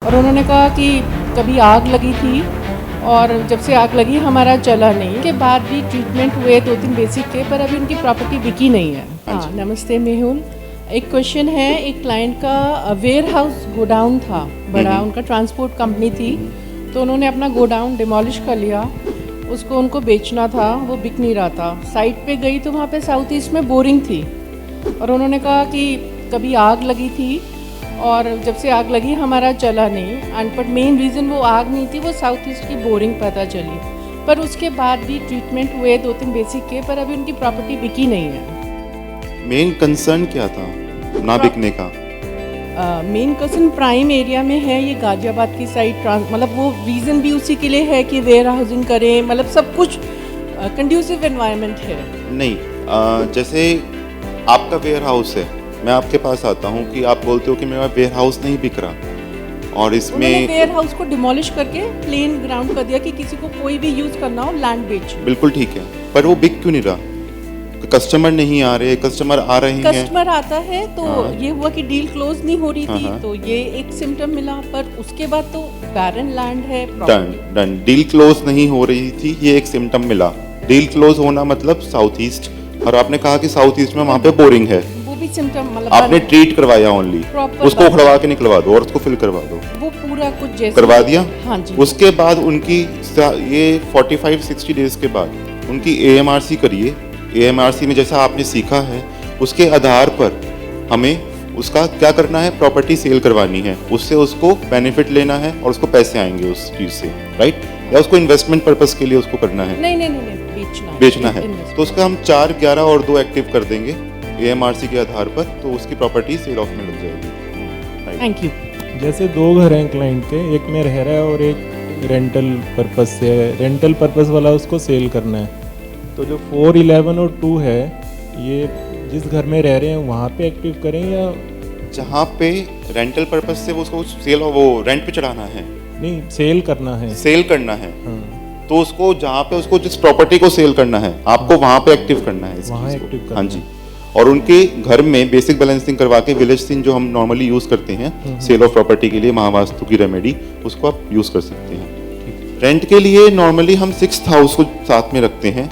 और उन्होंने कहा कि कभी आग लगी थी और जब से आग लगी हमारा चला नहीं। के बाद भी ट्रीटमेंट हुए 2-3 बेसिक के, पर अभी उनकी प्रॉपर्टी बिकी नहीं है। हाँ, नमस्ते मेहुल। एक क्वेश्चन है, एक क्लाइंट का वेयर हाउस गोडाउन था बड़ा, उनका ट्रांसपोर्ट कंपनी थी, तो उन्होंने अपना गोडाउन डिमोलिश कर लिया, उसको उनको बेचना था, वो बिक नहीं रहा था। साइट पे गई तो वहाँ पे साउथ ईस्ट में बोरिंग थी और उन्होंने कहा कि कभी आग लगी थी और जब से आग लगी हमारा चला नहीं। एंड बट मेन रीज़न वो आग नहीं थी, वो साउथ ईस्ट की बोरिंग पता चली। पर उसके बाद भी ट्रीटमेंट हुए 2-3 बेसिक के, पर अभी उनकी प्रॉपर्टी बिकी नहीं है। मेन कंसर्न क्या था ना बिकने का? मेन कंसर्न प्राइम एरिया में है, ये गाजियाबाद की साइड, मतलब वो रीज़न भी उसी के लिए है कि वेयर हाउसिंग करें, मतलब सब कुछ कंड्यूसिव एनवायरनमेंट है। नहीं, जैसे आपका वेयर हाउस है, मैं आपके पास आता हूँ कि आप बोलते हो कि मेरा वेयर हाउस नहीं बिक रहा और इसमें वेयर हाउस को डिमोलिश करके प्लेन ग्राउंड कर दिया कि किसी को कोई भी यूज़ करना हो लैंड बेच। बिल्कुल ठीक है, पर वो बिक क्यों नहीं रहा? कस्टमर नहीं आ रहे, कस्टमर आ रहे हैं, कस्टमर आता है तो ये हुआ कि डील क्लोज नहीं हो रही थी, तो ये एक सिम्टम मिला। पर उसके बाद तो बैरन लैंड है। डन डील क्लोज नहीं हो रही थी, ये एक सिम्टम मिला। डील क्लोज होना मतलब साउथ ईस्ट, और आपने कहा कि साउथ ईस्ट में वहाँ पे बोरिंग है, वो भी सिम्टम मतलब आपने ट्रीट करवाया ओनली, उसको उखड़वा के निकलवा दो और उसको फिल करवा दो, वो पूरा कुछ जैसे करवा दिया। हाँ जी। उसके बाद उनकी ये 45-60 डेज के बाद उनकी AMRC करिए। AMRC में जैसा आपने सीखा है उसके आधार पर हमें उसका क्या करना है, प्रॉपर्टी सेल करवानी है, उससे उसको बेनिफिट लेना है और उसको पैसे आएंगे उस चीज़ से, राइट? या उसको इन्वेस्टमेंट पर्पस के लिए उसको करना है? नहीं, बेचना है। तो उसका हम 4, 11 और 2 एक्टिव कर देंगे AMRC के आधार पर, तो उसकी प्रॉपर्टी सेल ऑफ में लग जाएगी। Thank you. जैसे 2 घर हैं क्लाइंट के, एक में रह रहा है और एक रेंटल पर्पस से है। रेंटल पर्पस वाला उसको सेल करना है, तो जो 4, 11 और 2 है, ये जिस घर में रह रहे हैं वहाँ पे एक्टिव करें या जहाँ पे रेंटल पर्पस से वो उसको सेल, वो रेंट पे चढ़ाना है? नहीं, सेल करना है। सेल करना है। हाँ। तो उसको जहाँ पे उसको जिस प्रॉपर्टी को सेल करना है आपको वहाँ पे एक्टिव करना है इस वहाँ चीज़ को। एक्टिव करना हाँ जी। और उनके घर में बेसिक बैलेंसिंग करवा के विलेज सीन जो हम नॉर्मली यूज करते हैं सेल ऑफ प्रॉपर्टी के लिए, महावास्तु की रेमेडी, उसको आप यूज कर सकते हैं। रेंट के लिए नॉर्मली हम 6th हाउस को साथ में रखते हैं,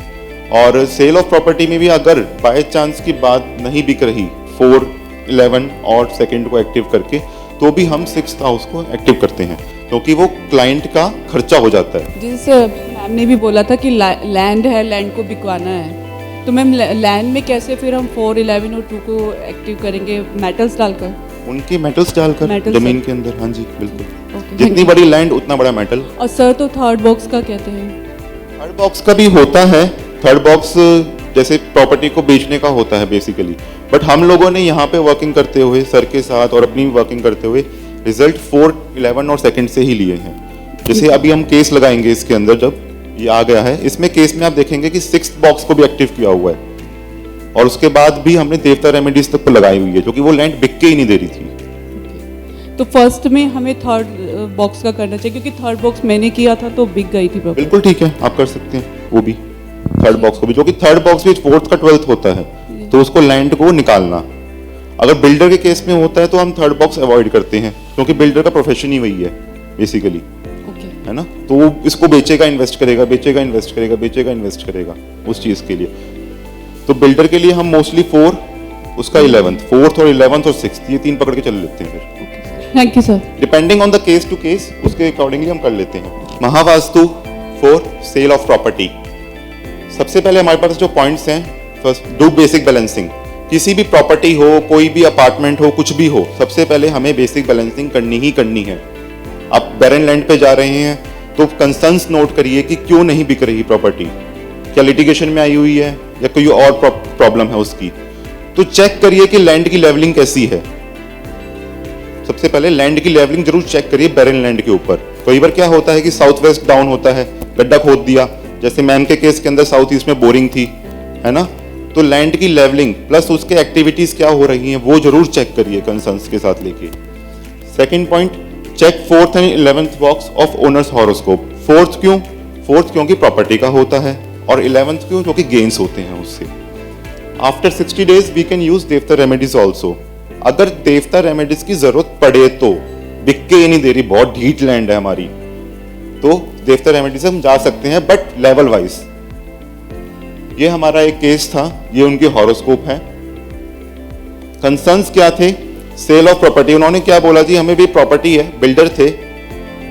और सेल ऑफ प्रॉपर्टी में भी अगर बाय चांस की बात नहीं बिक रही 4, 11 और 2nd को एक्टिव करके, तो भी हम 6th हाउस को एक्टिव करते हैं, क्योंकि वो क्लाइंट का खर्चा हो जाता है। जिस मैम ने भी बोला था कि लैंड है, लैंड को बिकवाना है, तो मैम लैंड में कैसे फिर हम 4, 11 और 2 को एक्टिव करेंगे? मेटल्स डालकर? उनके मेटल्स डालकर मेटल्स जमीन के अंदर। हाँ जी बिल्कुल, Okay, जितनी बड़ी लैंड उतना बड़ा मेटल। और सर, तो थर्ड बॉक्स का कहते हैं? थर्ड बॉक्स का भी होता है। थर्ड बॉक्स जैसे प्रॉपर्टी को बेचने का होता है बेसिकली, बट हम लोगों ने यहाँ पे वर्किंग करते हुए सर के साथ और अपनी वर्किंग करते हुए रिजल्ट 4, 11 और 2nd से ही लिए हैं। जैसे अभी हम केस लगाएंगे इसके अंदर, जब ये आ गया है, इसमें केस में आप देखेंगे कि 6th बॉक्स को भी एक्टिव किया हुआ है, और उसके बाद भी हमने देवता रेमेडीज तक को लगाई हुई है, क्योंकि वो लैंड बिक के ही नहीं दे रही थी। तो फर्स्ट में हमें थर्ड बॉक्स का करना चाहिए, क्योंकि थर्ड बॉक्स मैंने किया था तो बिक गई थी प्रॉपर्टी। बिल्कुल ठीक है, आप कर सकते हैं वो भी, थर्ड बॉक्स को भी, जो कि थर्ड बॉक्स भी 4th का 12th होता है, तो उसको लैंड को निकालना। अगर बिल्डर के केस में होता है तो हम थर्ड बॉक्स अवॉइड करते हैं, क्योंकि बिल्डर का प्रोफेशन ही वही है बेसिकली, है ना? तो वो इसको बेचेगा, इन्वेस्ट करेगा, बेचेगा, इन्वेस्ट करेगा, बेचेगा, इन्वेस्ट करेगा उस चीज के लिए। तो बिल्डर के लिए हम मोस्टली 4, उसका 11th, 4th और 11th और 6th, ये 3 पकड़ के चल लेते हैं फिर। Thank you sir. Depending on the case to case, उसके अकॉर्डिंगली हम कर लेते हैं। Mahavastu for sale of property, सबसे पहले हमारे पास जो पॉइंट्स हैं, फर्स्ट डू बेसिक बैलेंसिंग। किसी भी प्रॉपर्टी हो, कोई भी अपार्टमेंट हो, कुछ भी हो, सबसे पहले हमें बेसिक बैलेंसिंग करनी ही करनी है। आप बैरन लैंड पे जा रहे हैं तो कंसर्न्स नोट करिए कि क्यों नहीं बिक रही प्रॉपर्टी, क्या लिटिगेशन में आई हुई है या कोई और प्रॉब्लम है उसकी। तो चेक करिए कि लैंड की लेवलिंग कैसी है। सबसे पहले लैंड की लेवलिंग जरूर चेक करिए बैरन लैंड के ऊपर। कई बार क्या होता है कि साउथ वेस्ट डाउन होता है, गड्ढा खोद दिया, जैसे मैम के केस के अंदर साउथ ईस्ट में बोरिंग थी, है ना? तो लैंड की लेवलिंग प्लस उसके एक्टिविटीज क्या हो रही हैं वो जरूर चेक करिए कंसर्न्स के साथ लेके। Second point, check 4th and 11th box of owners horoscope. 4th क्यों? 4th क्योंकि प्रॉपर्टी का होता है, और 11th क्यों? क्योंकि गेन्स होते हैं उससे। After 60 days we can use देवता रेमेडीज ऑल्सो। अगर देवता रेमेडीज की जरूरत पड़े तो बिक के ही नहीं दे रही, बहुत ढीठ लैंड है हमारी, तो देवता रेमेडी से हम जा सकते हैं, बट लेवल वाइज। ये हमारा एक केस था, ये उनकी हॉरोस्कोप है। कंसर्न्स क्या थे? Sale of property. उन्होंने क्या बोला जी, हमें भी प्रॉपर्टी है, बिल्डर थे,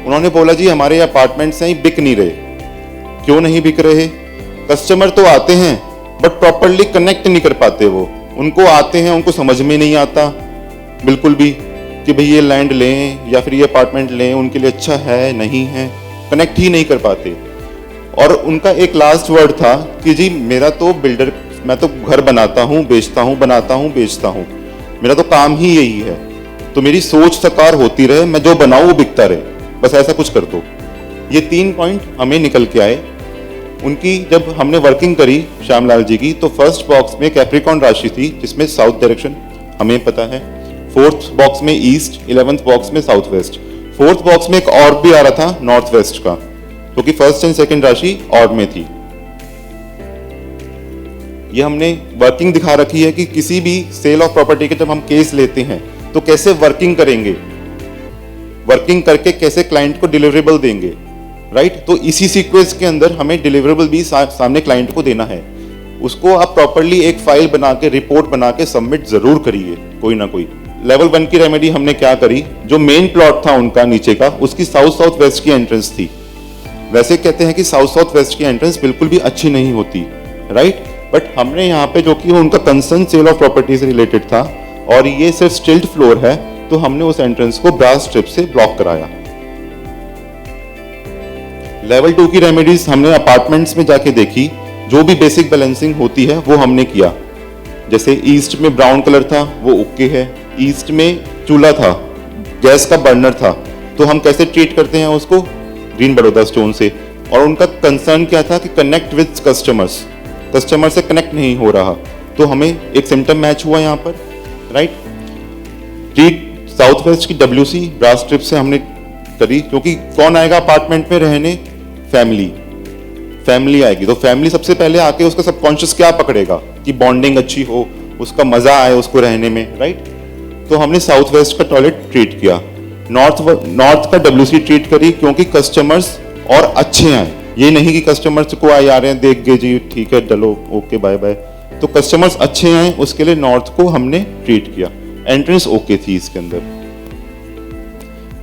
उन्होंने बोला जी हमारे अपार्टमेंट्स हैं, बिक नहीं रहे। क्यों नहीं बिक रहे? कस्टमर तो आते हैं बट प्रॉपरली कनेक्ट नहीं कर पाते। वो उनको आते हैं, उनको समझ में नहीं आता बिल्कुल भी कि भाई ये लैंड लें या फिर ये अपार्टमेंट लें, उनके लिए अच्छा है नहीं है, कनेक्ट ही नहीं कर पाते। और उनका एक लास्ट वर्ड था कि जी मेरा तो बिल्डर, मैं तो घर बनाता हूँ बेचता हूँ, बनाता हूँ बेचता हूँ, मेरा तो काम ही यही है, तो मेरी सोच साकार होती रहे, मैं जो बनाऊँ वो बिकता रहे, बस ऐसा कुछ कर दो। ये 3 पॉइंट हमें निकल के आए। उनकी जब हमने वर्किंग करी श्यामलाल जी की, तो फर्स्ट बॉक्स में कैप्रिकॉन राशि थी जिसमें साउथ डायरेक्शन हमें पता है, 4th बॉक्स में ईस्ट, 11th बॉक्स में साउथ वेस्ट, 4th बॉक्स में एक और भी आ रहा था नॉर्थ वेस्ट का, क्योंकि फर्स्ट एंड सेकंड राशि और में थी। ये हमने वर्किंग दिखा रखी है कि किसी भी सेल ऑफ प्रॉपर्टी के जब हम केस लेते हैं तो कैसे वर्किंग करेंगे, वर्किंग करके कैसे क्लाइंट को डिलीवरेबल देंगे, राइट। तो इसी सीक्वेंस के अंदर हमें डिलीवरेबल भी सामने क्लाइंट को देना है। उसको आप प्रॉपरली एक फाइल बना के, रिपोर्ट बना के सबमिट जरूर करिए कोई ना कोई। लेवल 1 की रेमेडी हमने क्या करी, जो मेन प्लॉट था उनका नीचे का, उसकी साउथ वेस्ट की एंट्रेंस थी। वैसे कहते हैं कि साउथ वेस्ट की एंट्रेंस बिल्कुल भी अच्छी नहीं होती, राइट, बट हमने यहाँ पे जो कि उनका कंसर्न सेल ऑफ प्रॉपर्टी से रिलेटेड था और ये सिर्फ स्टिल्ट फ्लोर है, तो हमने उस एंट्रेंस को ब्रास स्ट्रिप से ब्लॉक कराया। लेवल 2 की रेमेडीज हमने अपार्टमेंट्स में जाके देखी, जो भी बेसिक बैलेंसिंग होती है वो हमने किया। जैसे ईस्ट में ब्राउन कलर था वो ओके है, ईस्ट में चूल्हा था, गैस का बर्नर था, तो हम कैसे ट्रीट करते हैं उसको, ग्रीन बड़ौदा स्टोन से। और उनका कंसर्न क्या था कि कनेक्ट विद कस्टमर्स, कस्टमर से कनेक्ट नहीं हो रहा, तो हमें एक सिम्टम मैच हुआ यहाँ पर, राइट। ट्रीट साउथ वेस्ट की WC ब्रास स्ट्रिप से हमने करी, क्योंकि कौन आएगा अपार्टमेंट में रहने, फैमिली आएगी, तो फैमिली सबसे पहले आके उसका सबकॉन्शियस क्या पकड़ेगा कि बॉन्डिंग अच्छी हो, उसका मजा आए उसको रहने में, राइट। तो हमने साउथ वेस्ट का टॉयलेट ट्रीट किया, नॉर्थ का WC ट्रीट करी, क्योंकि कस्टमर्स और अच्छे आए, ये नहीं कि कस्टमर्स को आ रहे हैं देख गए जी ठीक है चलो ओके बाय बाय, तो कस्टमर्स अच्छे आए उसके लिए नॉर्थ को हमने ट्रीट किया। एंट्रेंस ओके थी इसके अंदर।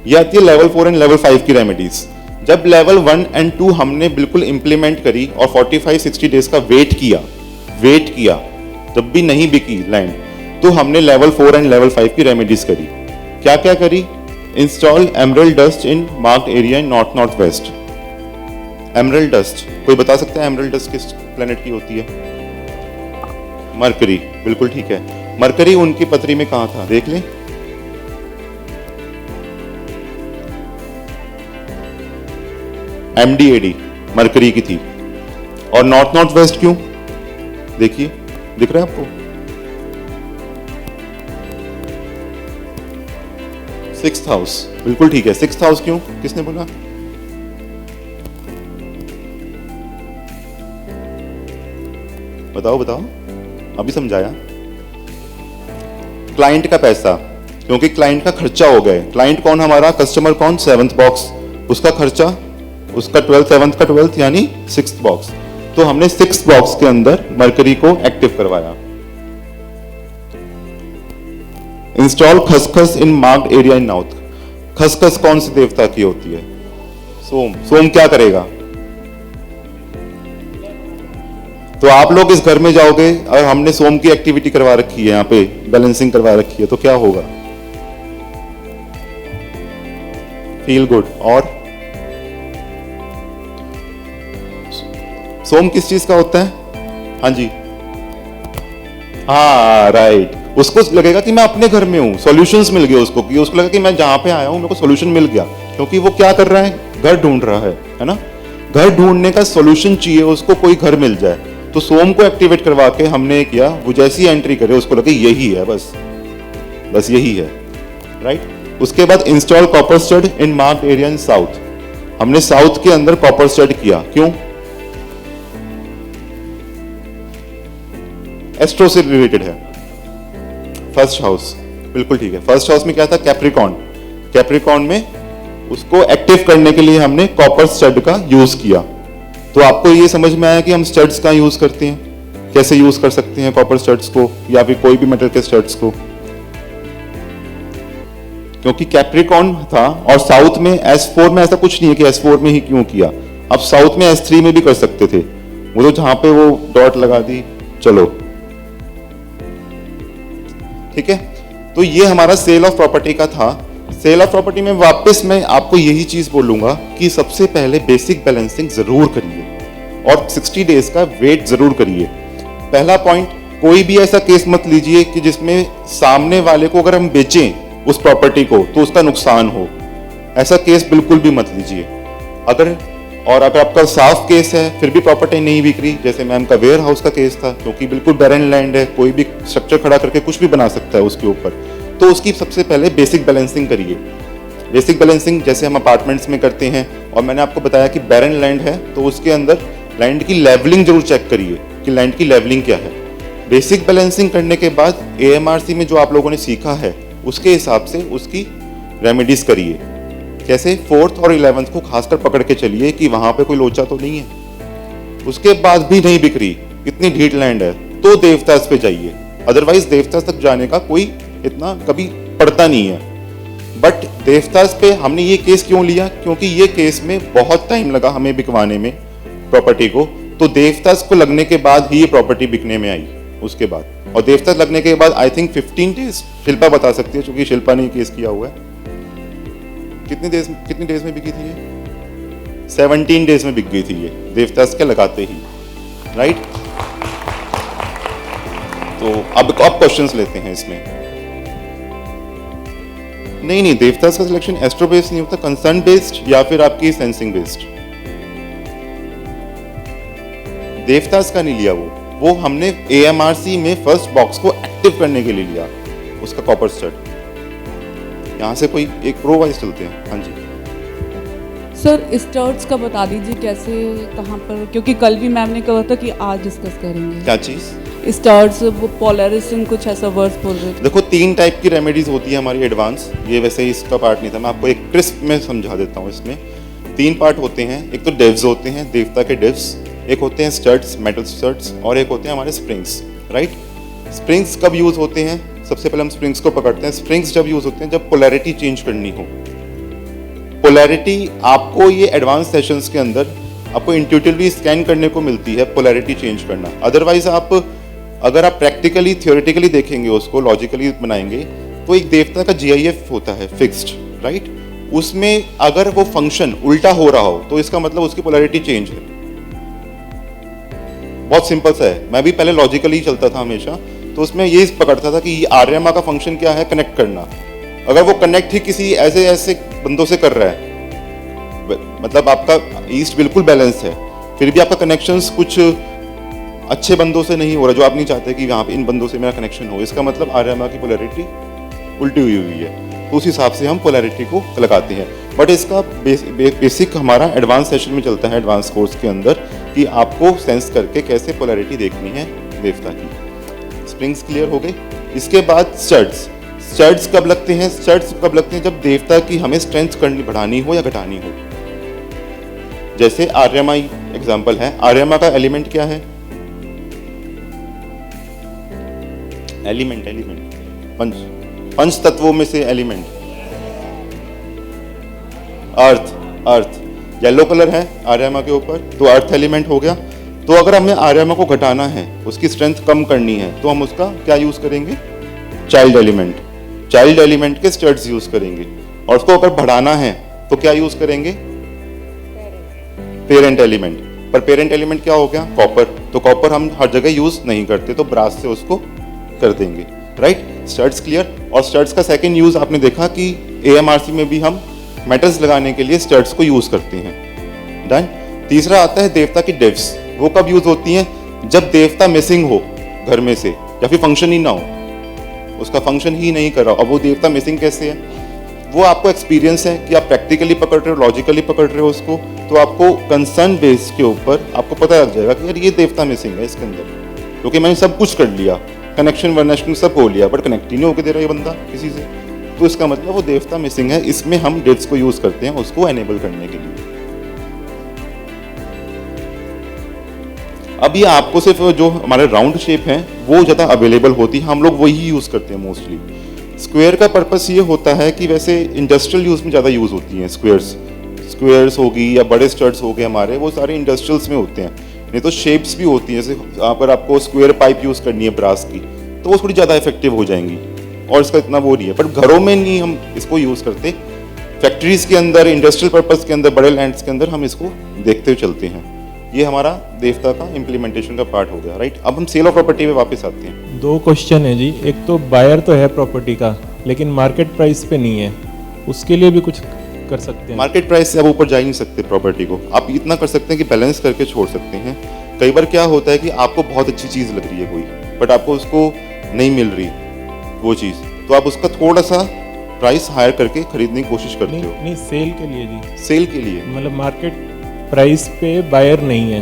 ये आती है लेवल 4 एंड लेवल 5 की रेमेडीज। जब लेवल 1 एंड 2 हमने बिल्कुल इंप्लीमेंट करी और 45-60 डेज का वेट किया, जब भी नहीं बिकी लैंड, तो हमने लेवल 4 एंड लेवल 5 की रेमेडीज करी। क्या क्या करी? Install emerald dust in marked area in north west. Emerald dust, कोई बता सकता है एमरल्ड डस्ट किस प्लेनेट की होती है? मरकरी, बिल्कुल ठीक है। मरकरी उनकी पत्री में कहां था, देख लें। MDAD मरकरी की थी। और नॉर्थ वेस्ट क्यों? देखिए, दिख रहा है आपको? 6th हाउस, बिल्कुल ठीक है। 6th हाउस क्यों, किसने बोला? बताओ, अभी समझाया। क्लाइंट का पैसा, क्योंकि क्लाइंट का खर्चा हो गया। क्लाइंट कौन हमारा, कस्टमर कौन, 7th बॉक्स, उसका खर्चा, उसका 7th का 12th यानी 6th बॉक्स। तो हमने 6th बॉक्स के अंदर मरकरी को एक्टिव करवाया। इंस्टॉल खसखस इन मार्क्ड एरिया इन नॉर्थ। खसखस कौन सी देवता की होती है? सोम क्या करेगा? तो आप लोग इस घर में जाओगे और हमने सोम की एक्टिविटी करवा रखी है, यहाँ पे बैलेंसिंग करवा रखी है, तो क्या होगा? Feel good. और सोम किस चीज का होता है? हाँ जी, हाँ राइट। उसको लगेगा कि मैं अपने घर में हूं, सॉल्यूशंस मिल गए उसको, कि उसको लगा कि मैं जहां पे आया हूं मेरे को सॉल्यूशन मिल गया, क्योंकि वो क्या कर रहा है, घर ढूंढ रहा है ना। घर ढूंढने का सॉल्यूशन चाहिए उसको, कोई घर मिल जाए। तो सोम को एक्टिवेट करवा के हमने किया, वो जैसी एंट्री करे उसको लगे यही है, बस यही है, राइट। उसके बाद install copper stud in marked area in south. हमने साउथ के अंदर कॉपर स्टड किया, क्यों? एस्ट्रो से रिलेटेड है। फर्स्ट हाउस, बिल्कुल ठीक है। फर्स्ट हाउस में क्या था? कैप्रिकॉन। कैप्रिकॉर्न में उसको एक्टिव करने के लिए हमने कॉपर स्टड का यूज किया। तो आपको ये समझ में आया कि हम स्टड्स कहाँ यूज करते हैं, कैसे यूज कर सकते हैं कॉपर स्टड्स को या फिर कोई भी मेटल के स्टड्स को। क्योंकि कैप्रिकॉर्न था और साउथ में S4 में ऐसा कुछ नहीं है कि S4 में ही क्यों किया, आप साउथ में S3 में भी कर सकते थे। वो तो जहां पे वो डॉट लगा दी, चलो ठीक है। तो ये हमारा सेल ऑफ प्रॉपर्टी का था। सेल ऑफ प्रॉपर्टी में वापस मैं आपको यही चीज बोलूंगा कि सबसे पहले बेसिक बैलेंसिंग जरूर करिए और 60 डेज का वेट जरूर करिए। पहला पॉइंट, कोई भी ऐसा केस मत लीजिए कि जिसमें सामने वाले को अगर हम बेचें उस प्रॉपर्टी को तो उसका नुकसान हो, ऐसा केस बिल्कुल भी मत लीजिए। अगर आपका साफ केस है फिर भी प्रॉपर्टी नहीं बिक रही, जैसे मैम का वेयर हाउस का केस था, क्योंकि बिल्कुल बैरन लैंड है, कोई भी स्ट्रक्चर खड़ा करके कुछ भी बना सकता है उसके ऊपर, तो उसकी सबसे पहले बेसिक बैलेंसिंग करिए। बेसिक बैलेंसिंग जैसे हम अपार्टमेंट्स में करते हैं, और मैंने आपको बताया कि बैरन लैंड है तो उसके अंदर लैंड की लेवलिंग जरूर चेक करिए कि लैंड की लेवलिंग क्या है। बेसिक बैलेंसिंग करने के बाद AMRC में जो आप लोगों ने सीखा है उसके हिसाब से उसकी रेमेडीज करिए। कैसे? 4th और 11th को खासकर पकड़ के चलिए कि वहां पे कोई लोचा तो नहीं है। उसके बाद भी नहीं बिक रही, इतनी ढीठ लैंड है, तो देवतास पे जाइए। अदरवाइज देवतास तक जाने का कोई इतना कभी पड़ता नहीं है। बट देवतास पे हमने ये केस क्यों लिया? क्योंकि ये केस में बहुत टाइम लगा हमें बिकवाने में प्रॉपर्टी को, तो देवतास को लगने के बाद ही ये प्रॉपर्टी बिकने में आई उसके बाद। और देवतास लगने के बाद आई थिंक 15 डेज, शिल्पा बता सकती है क्योंकि शिल्पा ने केस किया हुआ है। कितनी डेज में बिकी थी ये? 17 डेज में बिक गई थी ये देवतास के लगाते ही, राइट। तो अब क्वेश्चंस लेते हैं इसमें। नहीं, देवतास का सिलेक्शन एस्ट्रो बेस्ड नहीं होता, कंसर्न बेस्ड या फिर आपकी सेंसिंग बेस्ड। देवतास का नहीं लिया वो हमने AMRC में फर्स्ट बॉक्स को एक्टिव करने के लिए लिया, उसका कॉपर स्टड। यहाँ से कोई एक प्रो वाइज चलते हैं। हाँ जी सर, स्टर्ट्स का बता दीजिए कैसे, कहाँ पर, क्योंकि कल भी मैम ने कहा था कि आज डिस्कस करेंगे। क्या चीज? स्टर्ट्स, वो पोलरिस कुछ ऐसा वर्ड्स बोल रहे थे। देखो 3 टाइप की रेमेडीज होती है हमारी एडवांस, ये वैसे ही इसका पार्ट नहीं था, मैं आपको एक क्रिस्प में समझा देता हूँ। इसमें 3 पार्ट होते हैं। एक तो डिव्स होते हैं, देवता के डिव्स, एक होते हैं स्टड्स, मेटल स्टड्स, और एक होते हैं हमारे स्प्रिंग्स, राइट। स्प्रिंग्स कब यूज होते हैं? सबसे पहले हम स्प्रिंग्स को पकड़ते हैं। स्प्रिंग्स जब यूज होते हैं जब पोलैरिटी चेंज करनी हो। पोलैरिटी आपको ये एडवांस सेशंस के अंदर आपको इंट्यूटिवली स्कैन करने को मिलती है, पोलैरिटी चेंज करना। अदरवाइज अगर आप प्रैक्टिकली थियोरेटिकली देखेंगे, उसको लॉजिकली बनाएंगे, तो एक देवता का GIF होता है फिक्स्ड, राइट। उसमें अगर वो फंक्शन उल्टा हो रहा हो तो इसका मतलब उसकी पोलैरिटी चेंज है। बहुत सिंपल सा है। मैं भी पहले लॉजिकली चलता था हमेशा, तो उसमें ये पकड़ता था कि आर्यमा का फंक्शन क्या है? कनेक्ट करना। अगर वो कनेक्ट ही किसी ऐसे बंदों से कर रहा है, मतलब आपका ईस्ट बिल्कुल बैलेंस है, फिर भी आपका कनेक्शंस कुछ अच्छे बंदों से नहीं हो रहा, जो आप नहीं चाहते कि यहाँ पे इन बंदों से मेरा कनेक्शन हो, इसका मतलब आर्यमा की पोलैरिटी उल्टी हुई है। तो उस हिसाब से हम पोलैरिटी को लगाते हैं। बट इसका बेसिक हमारा एडवांस सेशन में चलता है, एडवांस कोर्स के अंदर, कि आपको सेंस करके कैसे पोलैरिटी देखनी है देवता की। स्प्रिंग्स क्लियर हो गए। इसके बाद स्टड्स कब लगते हैं? स्टड्स कब लगते हैं? जब देवता की हमें स्ट्रेंथ बढ़ानी हो या घटानी हो। जैसे आर्यमा एग्जांपल है। आर्यमा का एलिमेंट क्या है? एलिमेंट पंच तत्वों में से एलिमेंट अर्थ येलो कलर है आर्यमा के ऊपर, तो अर्थ एलिमेंट हो गया। तो अगर हमें आर्यमा को घटाना है, उसकी स्ट्रेंथ कम करनी है, तो हम उसका क्या यूज करेंगे? चाइल्ड एलिमेंट के स्टड्स यूज करेंगे। और उसको अगर बढ़ाना है तो क्या यूज करेंगे? Parent element. पर पेरेंट एलिमेंट क्या हो गया? कॉपर। तो कॉपर हम हर जगह यूज नहीं करते, तो ब्रास से उसको कर देंगे, राइट। Studs clear. और स्टड्स का सेकंड यूज आपने देखा कि AMRC में भी हम मेटल्स लगाने के लिए स्टड्स को यूज करते हैं। डन। तीसरा आता है देवता की डिव्स। वो कब यूज होती हैं? जब देवता मिसिंग हो घर में से, या फिर फंक्शन ही ना हो, उसका फंक्शन ही नहीं कर रहा। अब वो देवता मिसिंग कैसे है? वो आपको एक्सपीरियंस है कि आप प्रैक्टिकली पकड़ रहे हो, लॉजिकली पकड़ रहे हो उसको, तो आपको कंसर्न बेस के ऊपर आपको पता लग जाएगा कि यार ये देवता मिसिंग है इसके अंदर, क्योंकि मैंने सब कुछ कर लिया, कनेक्शन वर्नेशन सब हो लिया, बट कनेक्ट ही नहीं होकर दे रहा ये बंदा किसी से। तो इसका मतलब वो देवता मिसिंग है। इसमें हम डिट्स को यूज करते हैं उसको एनेबल करने के लिए। अब ये आपको सिर्फ जो हमारे राउंड शेप है वो ज़्यादा अवेलेबल होती है, हम लोग वही यूज़ करते हैं मोस्टली। स्क्वायर का पर्पस ये होता है कि वैसे इंडस्ट्रियल यूज़ में ज़्यादा यूज़ होती हैं स्क्वायर्स होगी या बड़े स्टड्स हो गए हमारे, वो सारे इंडस्ट्रियल्स में होते हैं। नहीं तो शेप्स भी होती हैं, जैसे अगर आपको स्क्वायर पाइप यूज़ करनी है ब्रास की तो वो थोड़ी ज़्यादा इफेक्टिव हो जाएंगी और इसका इतना वो नहीं है। बट घरों में नहीं हम इसको यूज़ करते, फैक्ट्रीज़ के अंदर, इंडस्ट्रियल पर्पस के अंदर, बड़े लैंड्स के अंदर हम इसको देखते हुए चलते हैं। ये हमारा देवता का इम्प्लीमेंटेशन का पार्ट हो गया, राइट। अब हम सेल ऑफ प्रॉपर्टी पे वापस आते हैं। 2 क्वेश्चन है जी। एक तो बायर तो है प्रॉपर्टी का लेकिन मार्केट प्राइस पे नहीं है, उसके लिए भी कुछ कर सकते हैं? मार्केट प्राइस से आप ऊपर जा ही नहीं सकते प्रॉपर्टी को। आप इतना कर सकते हैं कि बैलेंस करके छोड़ सकते हैं। कई बार क्या होता है कि आपको बहुत अच्छी चीज़ लग रही है कोई, बट आपको उसको नहीं मिल रही वो चीज़, तो आप उसका थोड़ा सा प्राइस हायर करके खरीदने की कोशिश करते हो। नहीं, सेल के लिए जी। सेल के लिए मतलब मार्केट प्राइस पे बायर नहीं है,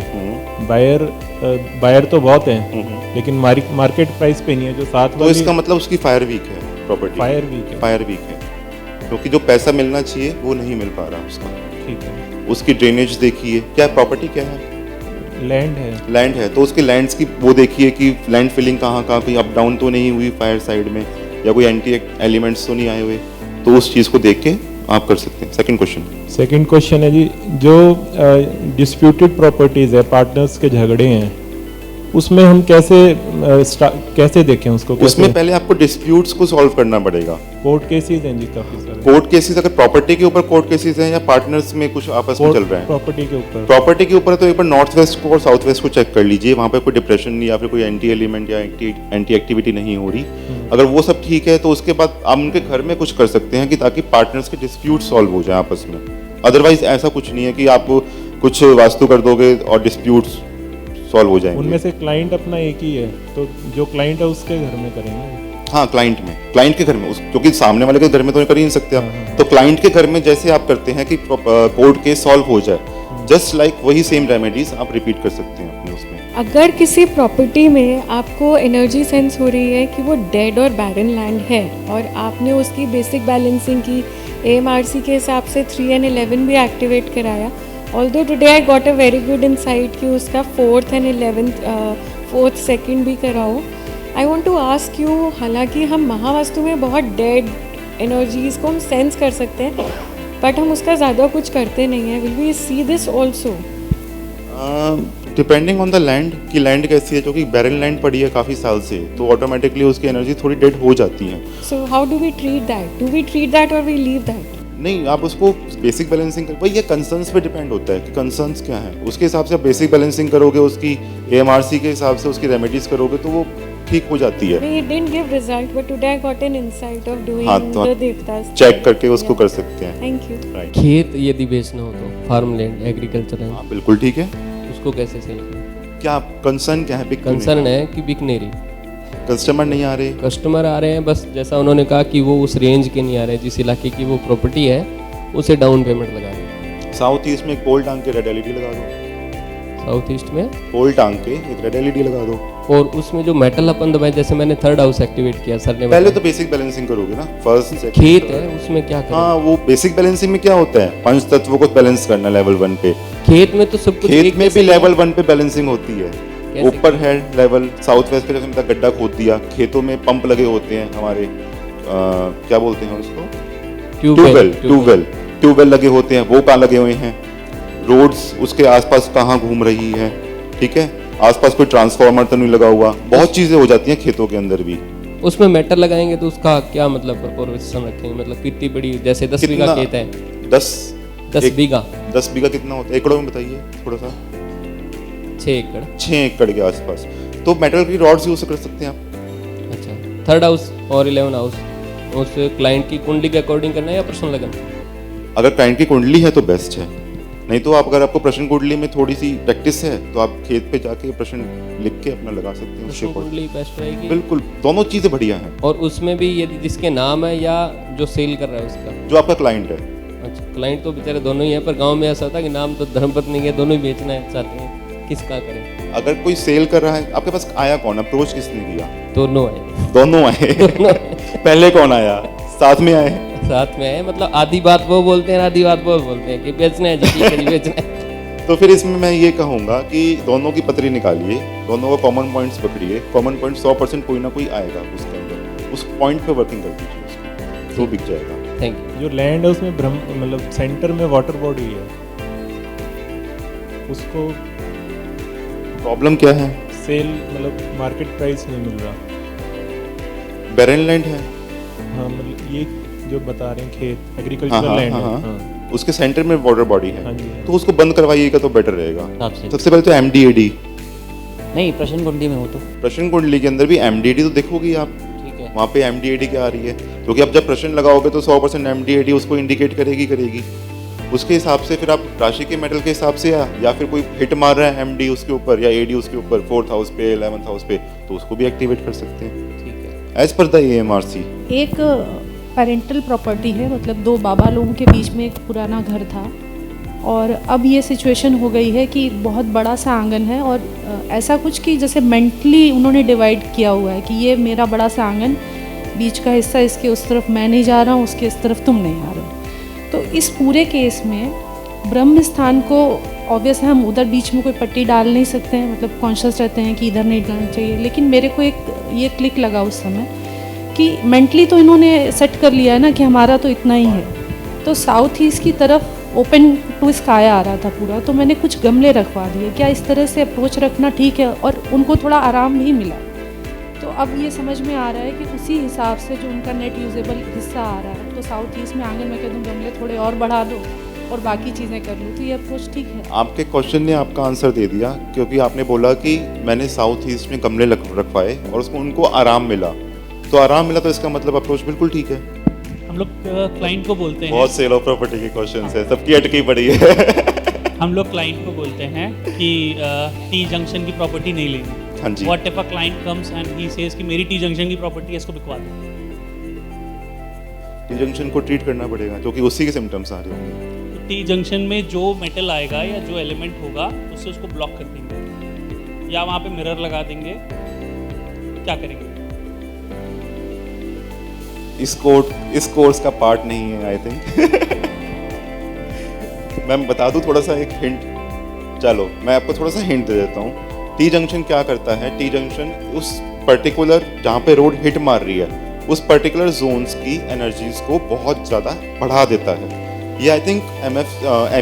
बायर तो बहुत है लेकिन मार्केट प्राइस पे नहीं है। जो साथ तो वाली इसका मतलब उसकी फायर वीक है प्रॉपर्टी, फायर वीक है। फायर वीक है क्योंकि जो पैसा मिलना चाहिए वो नहीं मिल पा रहा उसका। ठीक है। उसकी ड्रेनेज देखिए, क्या प्रॉपर्टी क्या है? लैंड है। लैंड है तो उसके लैंड्स की वो देखिए कि लैंड फिलिंग कहाँ कहाँ कहीं अप डाउन तो नहीं हुई फायर साइड में, या कोई एंटी एलिमेंट्स तो नहीं आए हुए, तो उस चीज़ को देख के आप कर सकते हैं। सेकंड क्वेश्चन है जी, जो डिस्प्यूटेड प्रॉपर्टीज है, पार्टनर्स के झगड़े हैं, उसमें हम कैसे देखें उसको? उसमें पहले आपको डिस्प्यूट्स को सॉल्व करना पड़ेगा। कोर्ट केसेस हैं जी काफी सारे। कोर्ट केसेस, अगर प्रॉपर्टी के ऊपर कोर्ट केसेस हैं या पार्टनर्स में कुछ आपस में चल रहा है प्रॉपर्टी के ऊपर तो एक बार नॉर्थ वेस्ट को और साउथ वेस्ट को चेक कर लीजिए, वहाँ पे कोई डिप्रेशन नहीं या फिर कोई एंटी एलिमेंट या एंटी एक्टिविटी नहीं हो रही। अगर वो सब ठीक है तो उसके बाद आप उनके घर में कुछ कर सकते हैं कि ताकि पार्टनर्स के डिस्प्यूट सॉल्व हो जाए आपस में। अदरवाइज ऐसा कुछ नहीं है कि आप कुछ वास्तु कर दोगे और डिस्प्यूट्स सॉल्व हो जाएंगे। उनमें से क्लाइंट अपना एक ही है तो जो क्लाइंट है उसके घर में करेंगे। हाँ, क्लाइंट के घर में, क्योंकि सामने वाले के घर में तो कर ही नहीं सकते आप। तो क्लाइंट के घर में जैसे आप करते हैं कि कोर्ट केस सॉल्व हो जाए, जस्ट लाइक वही सेम रेमेडीज आप रिपीट कर सकते हैं अपने उसमें। अगर किसी प्रॉपर्टी में आपको एनर्जी सेंस हो रही है कि वो डेड और बैरन लैंड है और आपने उसकी बेसिक बैलेंसिंग की, AMRC के हिसाब से 3 and 11 भी एक्टिवेट कराया, although today I got a very good insight कि उसका 4th and 11th 4th 2nd भी कराओ। I want to ask you, हालांकि हम महावास्तु में बहुत डेड एनर्जीज को हम सेंस कर सकते हैं बट हम उसका ज़्यादा कुछ करते नहीं हैं। Will we see this also? Depending on the land कि लैंड कैसी है, जो कि बैरन लैंड पड़ी है काफ़ी साल से, तो ऑटोमेटिकली उसकी एनर्जी थोड़ी डेड हो जाती है। So how do we treat that? Do we treat that और वी लीव दैट? नहीं, आप उसको बेसिक बैलेंसिंग कर, वही ये कंसर्न्स पे डिपेंड होता है कि कंसर्न्स क्या है, उसके हिसाब से आप बेसिक बैलेंसिंग करोगे, उसकी AMRC के हिसाब से उसकी रेमेडीज करोगे तो वो ठीक हो जाती है। It didn't give result, but today I got an insight of doing तो the devtas. चेक करके उसको कर सकते हैं। Thank you. राइट। खेत यदि बेचना हो तो फार्म लैंड, एग्रीकल्चर है, हाँ, बिल्कुल ठीक है। उसको कैसे सेल करें? क्या कंसर्न क्या है? बिक क्यों नहीं? कंसर्न है कि बिक नहीं रही, कस्टमर नहीं आ रहे। कस्टमर आ रहे हैं, बस जैसा उन्होंने कहा कि वो उस रेंज के नहीं आ रहे, जिस इलाके की वो प्रॉपर्टी है उसे डाउन पेमेंट लगा रहे। साउथ ईस्ट में एक पोल टांग के रेड LED लगा दो। साउथ ईस्ट में पोल टांग के एक रेड LED लगा दो। और उसमें जो मेटल अपन दबाए, जैसे मैंने 3rd हाउस एक्टिवेट किया सर ने पहले बताया। तो बेसिक बैलेंसिंग करोगे ना, फर्स्ट सेकंड खेत है उसमें क्या करें? हाँ, वो बेसिक बैलेंसिंग में क्या होता है, 5 तत्वों को बैलेंस करना लेवल 1 पे। खेत में तो सब कुछ खेत एक में जैसे भी लेवल 1 पे बैलेंसिंग होती है। कैसे? ऊपर है लेवल, साउथ वेस्ट पे जैसे मतलब गड्ढा खोद दिया, खेतों में पंप लगे होते हैं हमारे, क्या बोलते हैं उसको, ट्यूबवेल लगे होते हैं, वो कहाँ लगे हुए हैं, रोड्स उसके आसपास कहाँ घूम रही है, ठीक है, आसपास कोई ट्रांसफार्मर तो नहीं लगा हुआ, बहुत चीजें हो जाती हैं खेतों के अंदर भी। उसमें मेटल लगाएंगे तो उसका क्या मतलब प्रोपोर्शन रखेंगे? मतलब कितनी बड़ी, जैसे 10 बीघा खेत है, 10 बीघा, 10 बीघा कितना होता है एकड़ों में बताइए थोड़ा सा? 6 एकड़। 6 एकड़ के आसपास, तो मेटल की रॉड्स यूज कर सकते हैं आप। अच्छा, 3rd हाउस और 11 हाउस उस क्लाइंट की कुंडली के अकॉर्डिंग करना है या पर्सनल लगन? अगर क्लाइंट की कुंडली है तो बेस्ट है, नहीं तो आप अगर आपको प्रश्न कुंडली में थोड़ी सी प्रैक्टिस है तो आप खेत पे जाके प्रश्न लिख के अपना लगा सकते हैं। पर्सनल कुंडली बेस्ट रहेगी। बिल्कुल, दोनों चीजें बढ़िया हैं। और उसमें भी यदि जिसके नाम है या जो सेल कर रहा है उसका? जो आपका क्लाइंट है। अच्छा, क्लाइंट तो बेचारे दोनों ही है, पर गांव में ऐसा होता है कि नाम तो धर्मपत्नी के, दोनों ही बेचना है चाहते हैं, किसका करें? अगर कोई सेल कर रहा है, आपके पास आया कौन, अप्रोच किसने किया? दोनों है। दोनों आए। पहले कौन आया? साथ में आए। साथ में है, मतलब आधी बात वो बोलते हैं, आधी बात वो बोलते हैं कि बेचना है जी, ठीक है जी, बेचना है। तो फिर इसमें मैं ये कहूँगा कि दोनों की पतरी निकालिए, दोनों को कॉमन पॉइंट्स पकड़िए, कॉमन पॉइंट 100% कोई ना कोई आएगा उसके अंदर, उस पॉइंट पे वर्किंग कर दीजिए उसको, तो बिक जाएगा। Thank you. जो लैंड है उसमें मतलब सेंटर में वाटर बॉडी है, उसको प्रॉब्लम क्या है? सेल मतलब मार्केट प्राइस नहीं मिल रहा। बैरन लैंड है। हाँ मतलब ये जो बता रहे हैं खेत हाँ, एग्रीकल्चरल हाँ, लैंड हाँ, है। हाँ। हाँ। उसके सेंटर में वाटर बॉडी है, हाँ जी। तो उसको बंद करवाइएगा तो बेटर रहेगा। आपसे सबसे पहले तो MDAD, नहीं प्रश्न कुंडी में हो तो प्रश्न कुंडली के अंदर भी MDAD तो देखोगी आप, ठीक है। वहाँ पे MDAD क्या आ रही है, क्योंकि आप जब प्रश्न लगाओगे तो 100% MDAD उसको इंडिकेट करेगी। उसके हिसाब से फिर आप राशि के मेटल के हिसाब से या फिर कोई हिट मार रहा है MD उसके ऊपर या AD उसके ऊपर 4th हाउस पे 11th हाउस पे, तो उसको भी एक्टिवेट कर सकते हैं ठीक है। As per the AMRC। एक पेरेंटल प्रॉपर्टी है, मतलब दो बाबा लोगों के बीच में एक पुराना घर था और अब ये सिचुएशन हो गई है कि बहुत बड़ा सा आंगन है और ऐसा कुछ कि जैसे मेंटली उन्होंने डिवाइड किया हुआ है कि ये मेरा बड़ा सा आंगन, बीच का हिस्सा इसके उस तरफ मैं नहीं जा रहा हूँ, उसके इस तरफ तुम नहीं आ रहे हो। तो इस पूरे केस में ब्रह्म स्थान को ऑब्वियस है हम उधर बीच में कोई पट्टी डाल नहीं सकते हैं, मतलब कॉन्शियस रहते हैं कि इधर नहीं जाना चाहिए, लेकिन मेरे को एक ये क्लिक लगा उस समय कि मेंटली तो इन्होंने सेट कर लिया है ना कि हमारा तो इतना ही है, तो साउथ ईस्ट की तरफ ओपन टू स्काई आ रहा था पूरा, तो मैंने कुछ गमले रखवा दिए। क्या इस तरह से अप्रोच रखना ठीक है? और उनको थोड़ा आराम भी मिला। तो अब ये समझ में आ रहा है कि उसी हिसाब से जो उनका नेट यूजेबल हिस्सा आ रहा है, तो साउथ ईस्ट में आंगन में कह दूँ गमले थोड़े और बढ़ा दो और बाकी चीज़ें कर लूँ, तो ये अप्रोच ठीक है। आपके क्वेश्चन ने आपका आंसर दे दिया, क्योंकि आपने बोला कि मैंने साउथ ईस्ट में गमले रखवाए और उसको उनको आराम मिला, तो आराम मिला तो इसका मतलब अप्रोच बिल्कुल ठीक है। हम लोग क्लाइंट को बोलते हैं, बहुत सेल ऑफ प्रॉपर्टी के क्वेश्चन है, सबकी अटकी पड़ी है। हम लोग क्लाइंट को बोलते हैं कि टी जंक्शन की प्रॉपर्टी नहीं लेनी। हाँ जी। What if a client comes and he says कि मेरी टी जंक्शन की प्रॉपर्टी है, इसको बिकवा दो। टी जंक्शन को ट्रीट करना पड़ेगा, क्योंकि उसी के सिम्टम्स आ रहे होंगे। तो टी जंक्शन में जो मेटल आएगा या जो एलिमेंट होगा उससे उसको ब्लॉक कर देंगे या वहाँ पे मिरर लगा देंगे, क्या करेंगे? इस कोर्स का पार्ट नहीं है आई थिंक। मैं बता दूं थोड़ा सा एक हिंट, चलो मैं आपको थोड़ा सा हिंट दे देता हूँ। टी जंक्शन क्या करता है? टी जंक्शन उस पर्टिकुलर जहाँ पे रोड हिट मार रही है उस पर्टिकुलर जोन्स की एनर्जीज को बहुत ज़्यादा बढ़ा देता है। ये आई थिंक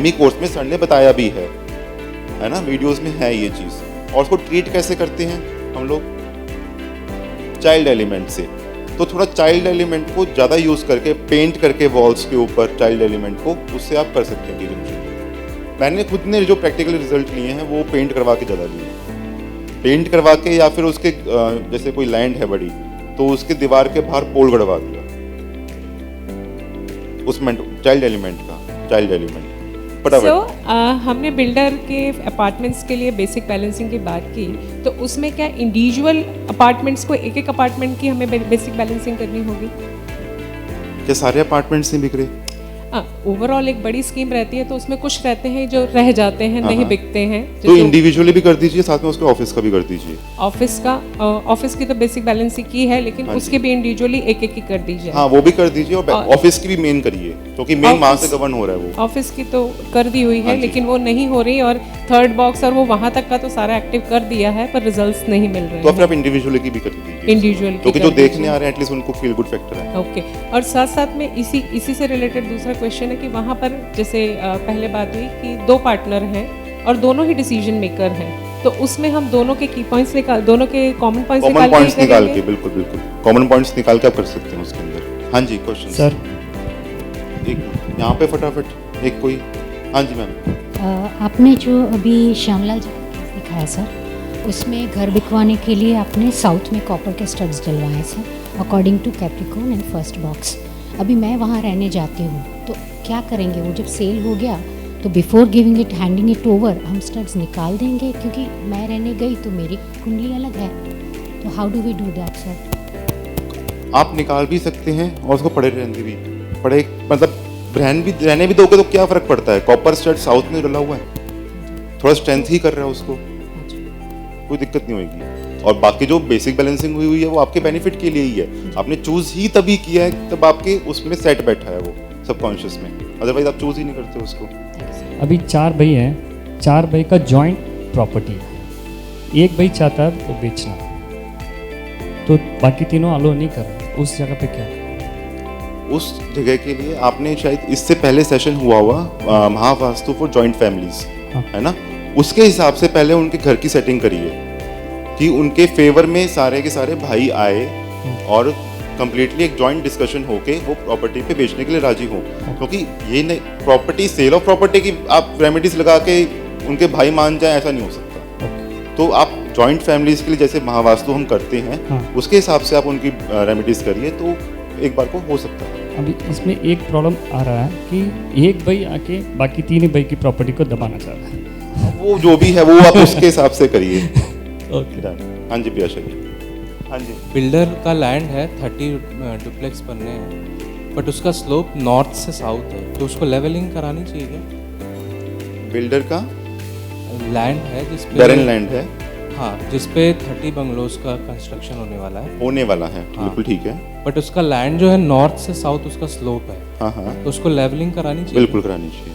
ME कोर्स में सर ने बताया भी है ना, वीडियोस में है ये चीज़। और उसको ट्रीट कैसे करते हैं हम लोग? चाइल्ड एलिमेंट से। तो थोड़ा चाइल्ड एलिमेंट को ज़्यादा यूज़ करके पेंट करके वॉल्स के ऊपर चाइल्ड एलिमेंट को, उससे आप कर सकते हैं टी जंक्शन। मैंने खुद ने जो प्रैक्टिकल रिजल्ट लिए हैं वो पेंट करवा के ज़्यादा लिए, पेंट करवा के या फिर उसके जैसे कोई लैंड है बड़ी तो उसके दीवार के बाहर पोल गड़वा दिया उस चाइल्ड एलिमेंट फटाफट। हमने बिल्डर के अपार्टमेंट्स के लिए बेसिक बैलेंसिंग की बात की, तो उसमें क्या इंडिविजुअल अपार्टमेंट्स को एक एक अपार्टमेंट की हमें बेसिक बैलेंसिंग करनी होगी? क्या सारे अपार्टमेंट्स नहीं बिक रहे? ओवरऑल एक बड़ी स्कीम रहती है, तो उसमें कुछ रहते हैं जो रह जाते हैं, नहीं बिकते हैं, तो इंडिविजुअली भी कर दीजिए, साथ में उसके ऑफिस का भी कर दीजिए। ऑफिस की तो बेसिक बैलेंसिंग की है, लेकिन उसके भी इंडिविजुअली एक एक ही कर दीजिए। हाँ वो भी कर दीजिए, और ऑफिस की भी मेन करिए, क्योंकि मेन वहाँ से गवर्न हो रहा है वो। ऑफिस की तो कर दी हुई है, लेकिन वो नहीं हो रही, और थर्ड बॉक्स और वो वहाँ तक का तो सारा एक्टिव कर दिया है, पर रिजल्ट्स नहीं मिल रहे। तो फिर आप इंडिविजुअली की भी कर दीजिए, इंडिविजुअल, क्योंकि जो देखने आ रहे हैं एटलीस्ट उनको फील गुड फैक्टर है। ओके। और साथ साथ में इसी से रिलेटेड दूसरा क्वेश्चन है कि वहाँ पर जैसे पहले बात हुई कि दो पार्टनर हैं और दोनों ही डिसीजन मेकर हैं, तो उसमें हम दोनों के की पॉइंट्स दोनों के कॉमन पॉइंट्स निकाल के बिल्कुल कॉमन पॉइंट्स निकाल के आप कर सकते हैं उसके अंदर। हाँ जी, क्वेश्चन सर एक यहाँ पे फटाफट एक कोई। हाँ जी मैम। आपने जो अभी श्यामलाल जी का केस दिखाया सर, उसमें घर बिकवाने के लिए आपने साउथ में कॉपर के स्टड्स डलवाए sir, according to Capricorn and first box. अभी मैं वहाँ रहने जाती हूँ, तो क्या करेंगे? वो जब सेल हो गया तो before giving it, handing it over, हम स्टड्स निकाल देंगे? क्योंकि मैं रहने गई तो मेरी कुंडली अलग है, तो how do we do that sir? आप निकाल भी सकते हैं और उसको पड़े रहने भी, पड़े मतलब रहने भी दोगे तो क्या फर्क पड़ता है? कॉपर स्टड साउथ में डला हुआ है, थोड़ा स्ट्रेंथ ही कर रहा है उसको, कोई दिक्कत नहीं होगी। और बाकी जो बेसिक बैलेंसिंग हुई है वो आपके बेनिफिट के लिए ही है। आपने चूज ही तभी किया है तब आपके उसमें सेट बैठा है वो सबकॉन्शियस में, अदरवाइज आप चूज ही नहीं करते उसको। अभी 4 भाई हैं, 4 भाई का जॉइंट प्रॉपर्टी है, एक भाई चाहता है वो बेचना, तो बाकी तीनों अलो नहीं कर रहे, उस जगह पे क्या? उस जगह के लिए आपने शायद इससे पहले सेशन हुआ महावास्तु फॉर जॉइंट फैमिलीज, है ना, उसके हिसाब से पहले उनके घर की सेटिंग करिए कि उनके फेवर में सारे के सारे भाई आए और कंप्लीटली एक जॉइंट डिस्कशन होके वो प्रॉपर्टी पे बेचने के लिए राजी हो। क्योंकि ये नहीं प्रॉपर्टी, सेल ऑफ प्रॉपर्टी की आप रेमेडीज लगा के उनके भाई मान जाए, ऐसा नहीं हो सकता। तो आप जॉइंट फैमिलीज के लिए जैसे महावास्तु हम करते हैं उसके हिसाब से आप उनकी रेमेडीज करिए तो एक बार को हो सकता है। अभी इसमें एक प्रॉब्लम आ रहा है कि एक भाई आके बाकी 3 भाई की प्रॉपर्टी को दबाना चाह रहा है। वो जो भी है वो आप उसके हिसाब से करिए। ओके। हाँ जी प्रियाशा जी। हाँ जी। बिल्डर का लैंड है, 30 डुप्लेक्स बनने हैं, बट उसका स्लोप नॉर्थ से साउथ है, तो उसको लेवलिंग करानी चाहिए क्या? बिल्डर का लैंड है जिसपे बैरन लैंड है, हाँ, जिसपे 30 बंगलोज का कंस्ट्रक्शन होने वाला है। हाँ, बिल्कुल ठीक है। बट उसका लैंड जो है नॉर्थ से साउथ उसका स्लोप है, हाँ, तो उसको लेवलिंग करानी चाहिए। बिल्कुल करानी चाहिए।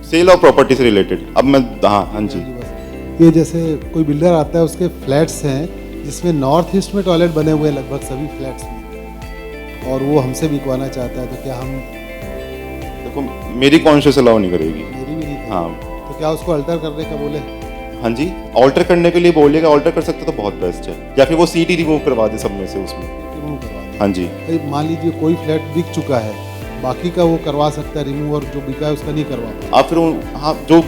सेल ऑफ प्रॉपर्टी से रिलेटेड अब मैं हाँ जी, ये जैसे कोई बिल्डर आता है उसके फ्लैट्स हैं जिसमें नॉर्थ ईस्ट में टॉयलेट बने हुए हैं लगभग सभी फ्लैट्स में, और वो हमसे बिकवाना चाहता है, तो क्या हम? देखो मेरी कॉन्शियस अलाउ नहीं करेगी। मेरी भी नहीं। हाँ, तो क्या उसको अल्टर करने का बोले? हाँ जी, ऑल्टर करने के लिए बोलिएगा, ऑल्टर कर सकते तो बहुत बेस्ट है, या फिर वो सीट ही रिमूव करवा दे सब में से उसमें। रिमूव करवा दे। हाँ जी। मान लीजिए कोई फ्लैट बिक चुका है, बाकी का वो करवा सकता है रिमूव, और जो बिका है उसका नहीं करवा। आप फिर हाँ जो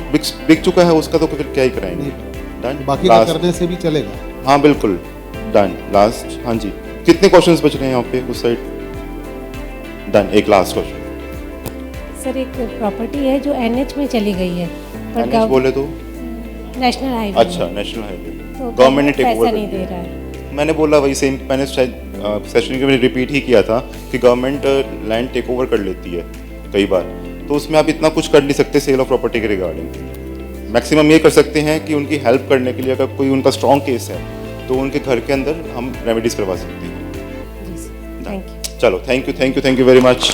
बिक चुका है उसका तो फिर क्या ही कराएंगे। डन। बाकी का करने से भी चलेगा? हाँ बिल्कुल डन। लास्ट, हाँ जी, कितने क्वेश्चंस बच रहे हैं यहाँ पे उस साइड? डन। एक लास्ट क्वेश्चन सर, एक प्रॉपर्टी है जो NH में चली गई है, पर NH बोले तो नेशनल हाईवे। अच्छा, नेशनल हाईवे, तो गवर्नमेंट ने टेक ओवर नहीं दे रहा है। मैंने बोला वही सेम, मैंने शायद सेशन के में रिपीट ही किया था कि गवर्नमेंट लैंड टेक ओवर कर लेती है कई बार, तो उसमें आप इतना कुछ कर नहीं सकते सेल ऑफ प्रॉपर्टी के रिगार्डिंग। मैक्सिमम ये कर सकते हैं कि उनकी हेल्प करने के लिए अगर कोई उनका स्ट्रॉन्ग केस है तो उनके घर के अंदर हम रेमेडीज करवा सकते हैं। Thank you. चलो, थैंक यू वेरी मच।